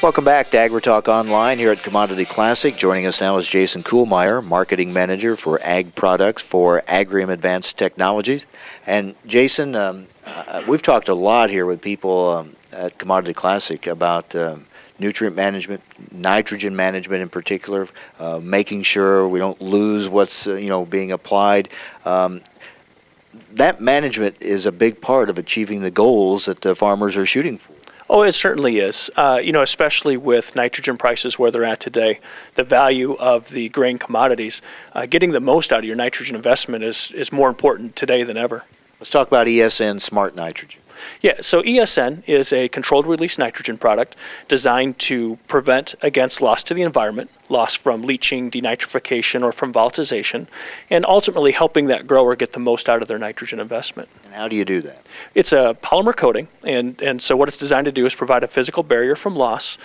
Welcome back to AgriTalk Online here at Commodity Classic. Joining us now is Jason Kuhlmeier, Marketing Manager for Ag Products for Agrium Advanced Technologies. And Jason, we've talked a lot here with people at Commodity Classic about nutrient management, nitrogen management in particular, making sure we don't lose what's being applied. That management is a big part of achieving the goals that the farmers are shooting for. Oh, it certainly is. Especially with nitrogen prices where they're at today, the value of the grain commodities, getting the most out of your nitrogen investment is more important today than ever. Let's talk about ESN Smart Nitrogen. Yeah, so ESN is a controlled release nitrogen product designed to prevent against loss to the environment, loss from leaching, denitrification, or from volatilization, and ultimately helping that grower get the most out of their nitrogen investment. And how do you do that? It's a polymer coating, and so what it's designed to do is provide a physical barrier from loss.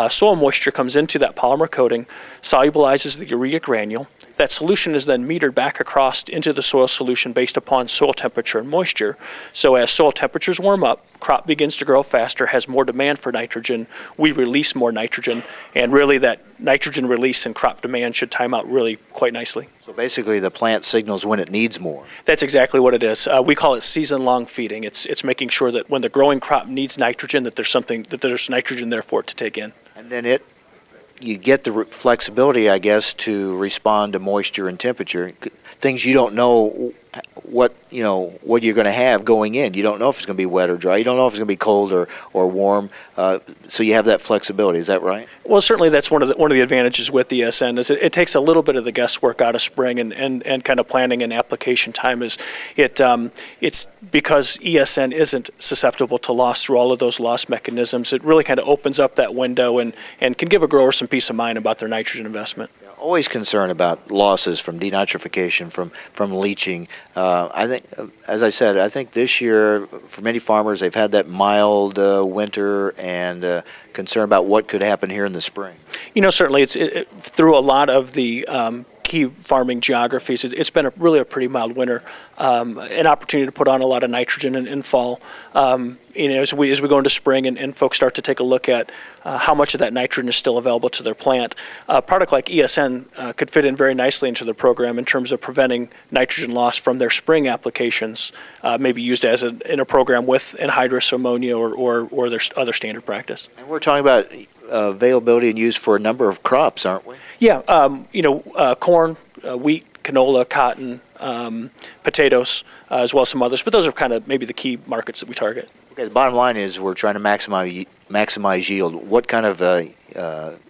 Soil moisture comes into that polymer coating, solubilizes the urea granule. That solution is then metered back across into the soil solution based upon soil temperature and moisture. So as soil temperatures warm up, crop begins to grow faster, has more demand for nitrogen, we release more nitrogen, and really that nitrogen release and crop demand should time out really quite nicely. So basically the plant signals when it needs more. That's exactly what it is. We call it season-long feeding. It's making sure that when the growing crop needs nitrogen, that there's nitrogen there for it to take in. And then you get the flexibility, I guess, to respond to moisture and temperature, things you don't know what you're going to have going in. You don't know if it's going to be wet or dry. You don't know if it's going to be cold or warm. So you have that flexibility. Is that right? Well, certainly that's one of the advantages with ESN is it takes a little bit of the guesswork out of spring and kind of planning and application time. It's because ESN isn't susceptible to loss through all of those loss mechanisms. It really kind of opens up that window and can give a grower some peace of mind about their nitrogen investment. Always concerned about losses from denitrification, from leaching. I think, as I said, I think this year for many farmers they've had that mild winter and concern about what could happen here in the spring. Certainly through a lot of the key farming geographies, it's been really a pretty mild winter, an opportunity to put on a lot of nitrogen in fall. As we go into spring and folks start to take a look at how much of that nitrogen is still available to their plant, a product like ESN could fit in very nicely into the program in terms of preventing nitrogen loss from their spring applications, maybe used in a program with anhydrous ammonia or their other standard practice. And we're talking about availability and use for a number of crops, aren't we? Yeah, corn, wheat, canola, cotton, potatoes, as well as some others, but those are kind of maybe the key markets that we target. Okay, the bottom line is we're trying to maximize yield. What kind of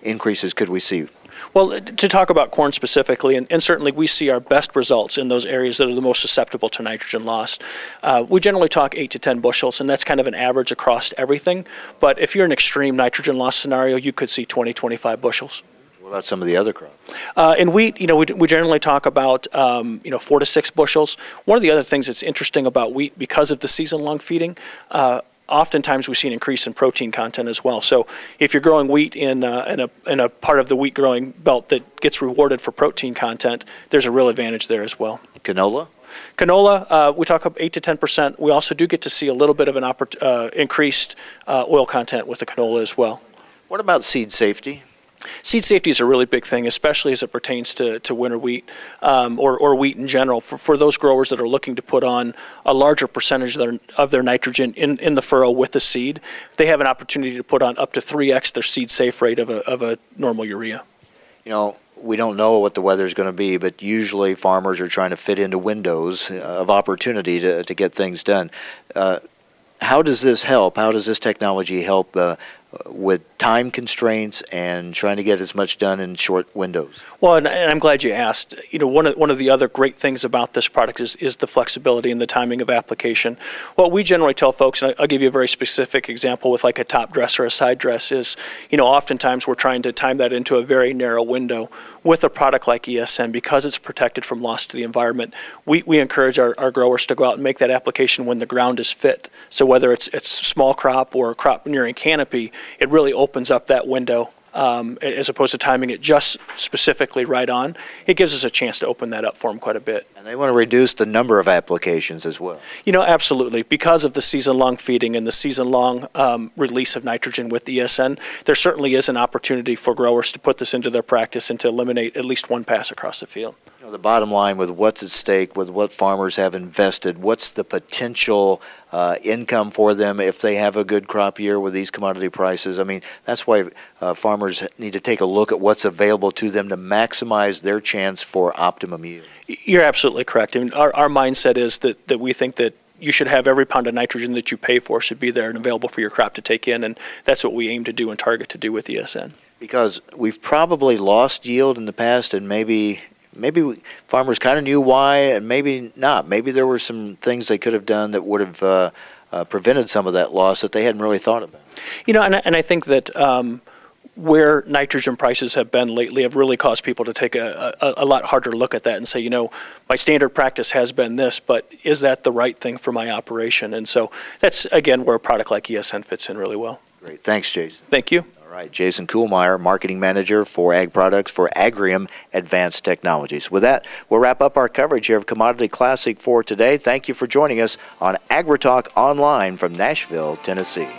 increases could we see? Well, to talk about corn specifically, and certainly we see our best results in those areas that are the most susceptible to nitrogen loss. We generally talk 8 to 10 bushels, and that's kind of an average across everything. But if you're in an extreme nitrogen loss scenario, you could see 20, 25 bushels. What about some of the other crops? In wheat, we generally talk about 4 to 6 bushels. One of the other things that's interesting about wheat, because of the season-long feeding, oftentimes we see an increase in protein content as well. So if you're growing wheat in a part of the wheat growing belt that gets rewarded for protein content, there's a real advantage there as well. Canola? Canola, we talk about 8 to 10%. We also do get to see a little bit of an increased oil content with the canola as well. What about seed safety? Seed safety is a really big thing, especially as it pertains to winter wheat or wheat in general. For those growers that are looking to put on a larger percentage of their nitrogen in the furrow with the seed, they have an opportunity to put on up to 3x their seed safe rate of a normal urea. We don't know what the weather is going to be, but usually farmers are trying to fit into windows of opportunity to get things done. How does this help? How does this technology help with time constraints and trying to get as much done in short windows? Well, and I'm glad you asked. One of the other great things about this product is the flexibility and the timing of application. What we generally tell folks, and I'll give you a very specific example with like a top dress or a side dress, is oftentimes we're trying to time that into a very narrow window. With a product like ESN, because it's protected from loss to the environment, we encourage our growers to go out and make that application when the ground is fit. So whether it's small crop or a crop nearing canopy, it really opens up that window as opposed to timing it just specifically right on, it gives us a chance to open that up for them quite a bit. And they want to reduce the number of applications as well. You know, absolutely. Because of the season-long feeding and the season-long release of nitrogen with ESN, there certainly is an opportunity for growers to put this into their practice and to eliminate at least one pass across the field. You know, the bottom line with what's at stake, with what farmers have invested, what's the potential income for them if they have a good crop year with these commodity prices? I mean, that's why farmers need to take a look at what's available to them to maximize their chance for optimum yield. You're absolutely correct. I mean, our mindset is that we think that you should have every pound of nitrogen that you pay for should be there and available for your crop to take in, and that's what we aim to do and target to do with ESN. Because we've probably lost yield in the past, and maybe farmers kind of knew why, and maybe not. Maybe there were some things they could have done that would have prevented some of that loss that they hadn't really thought about. You know, and I think that where nitrogen prices have been lately have really caused people to take a lot harder look at that and say, you know, my standard practice has been this, but is that the right thing for my operation? And so that's, again, where a product like ESN fits in really well. Great. Thanks, Jason. Thank you. All right, Jason Kuhlmeier, Marketing Manager for Ag Products for Agrium Advanced Technologies. With that, we'll wrap up our coverage here of Commodity Classic for today. Thank you for joining us on AgriTalk Online from Nashville, Tennessee.